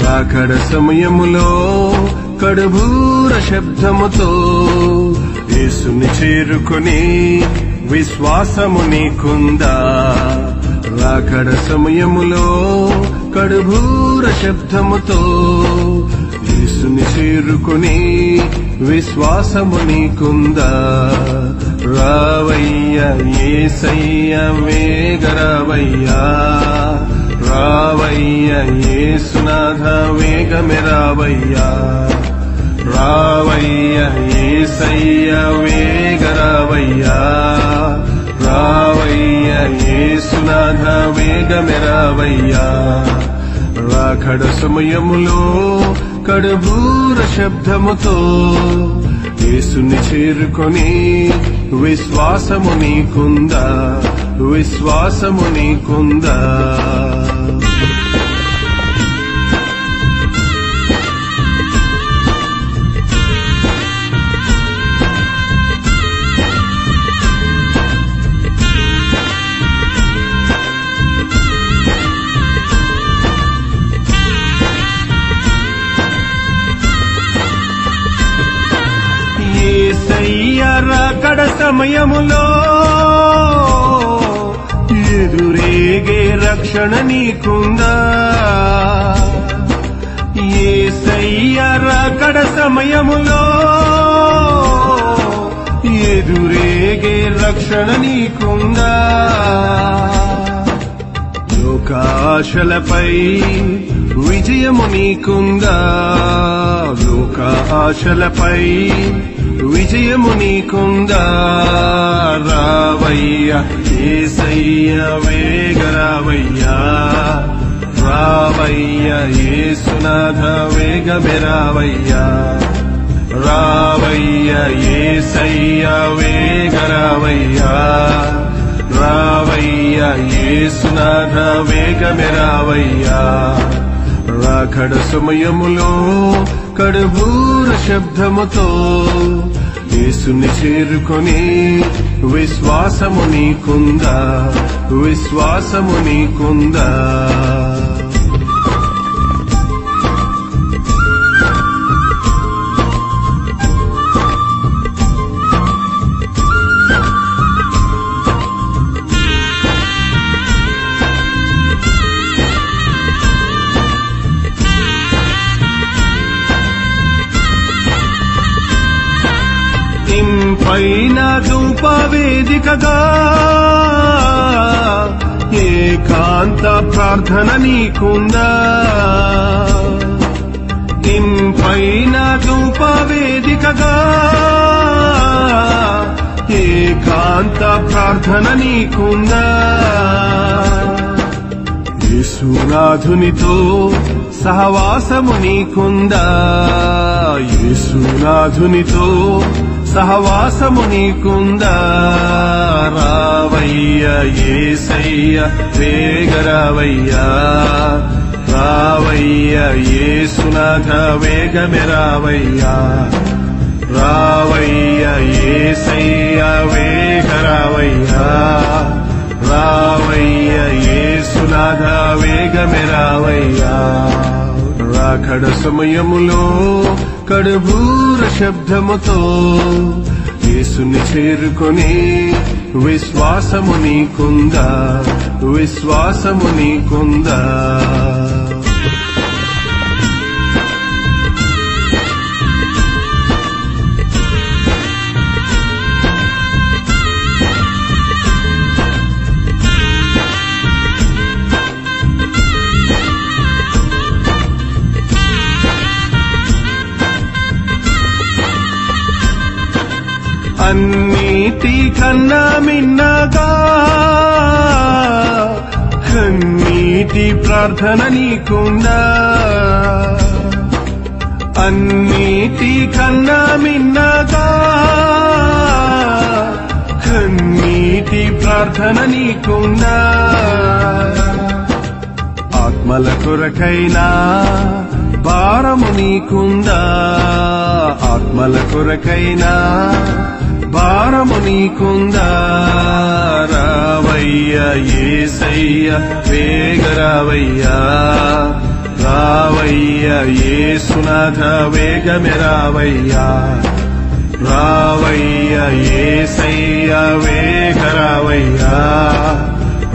రాకడ సమయములో కడుబూర శబ్దముతో యేసుని చేరుకొని విశ్వాసము నీకుందా? రాకడ సమయములో కడుబూర శబ్దముతో యేసుని చేరుకొని విశ్వాసము నీకుందా? రావయ్యా యేసయ్యా వేగరావయ్యా, రావయ్యా యేసునాథ వేగమే రావయ్యా, రావయ్యా యేసయ్యా వేగరావయ్యా, రావయ్యా యేసునాథ వేగమే రావయ్యా. రాకడ సమయములో కడుబూర శబ్దముతో యేసుని చేరుకొని విశ్వాసము నీకుందా? విశ్వాసము నీకుందా? యేసయ్యా రాకడ సమయములో ఎదురేగే రక్షణ నీకుందా? యేసయ్యా రాకడ సమయములో ఎదురేగే రక్షణ నీకుందా? లోకాశలపై విజయము నీకుందా? లోకాశలపై విజయము నీకుందా? రావయ్యా యేసయ్యా వేగరావయ్యా, రావయ్యా యేసునాథ వేగమే రావయ్యా, రావయ్యా యేసయ్యా వేగరావయ్యా, రావయ్యా యేసునాథ వేగమే రావయ్యా. రాకడ సమయములో కడుబూర శబ్దముతో యేసుని చేరుకొని విశ్వాసము నీకుందా? విశ్వాసము నీకుందా? ఇంపైన ధూపవేదికగా ఏకాంత ప్రార్థన నీకుందా? ఇంపైన ధూపవేదికగా ఏకాంత ప్రార్థన నీకుందా? యేసునాథునితో సహవాసము నీకుందా? యేసునాథునితో సహవాసము నీకుందా? రావయ్యా యేసయ్యా వేగరావయ్యా, రావయ్యా యేసునాథ వేగమే రావయ్యా, రావయ్యా యేసయ్యా వేగరావయ్యా, రావయ్యా యేసునాథ వేగమే రావయ్యా. రాకడ సమయములో కడుబూర శబ్దముతో యేసుని చేరుకొని విశ్వాసము నీకుందా? విశ్వాసము నీకుందా? అన్నిటి కన్నా మిన్నగా కన్నీటి ప్రార్థన నీకుందా? అన్నిటి కన్నా మిన్నగా కన్నీటి ప్రార్థన నీకుందా ఆత్మల కొరకైనా భారము నీకుందా ఆత్మల కొరకైనా భారము నీకుందా రావయ్యా యేసయ్యా వేగ రావయ్యా రావయ్యా యేసునాథ వేగమే రావయ్యా రావయ్యా యేసయ్యా వేగ రావయ్యా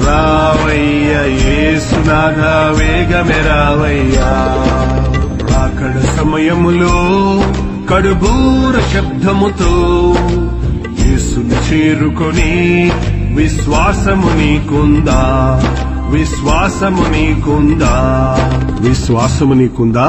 రావయ్యా యేసునాథ వేగమే రావయ్యా రాకడ సమయములో కడుబూర శబ్దముతో యేసుని చేరుకొని విశ్వాసము నీకుందా విశ్వాసము నీకుందా విశ్వాసము నీకుందా